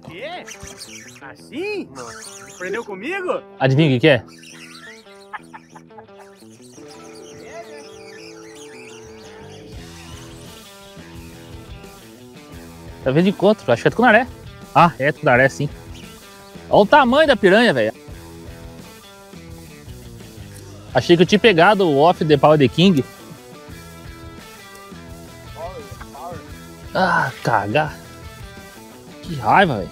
Quê? Assim? Aprendeu comigo? Adivinha o que é? Tá vendo de encontro, acho que é tucunaré. Ah, é tucunaré sim. Olha o tamanho da piranha, velho. Achei que eu tinha pegado o Off the Power the King. Ah, cagar. Que raiva, velho.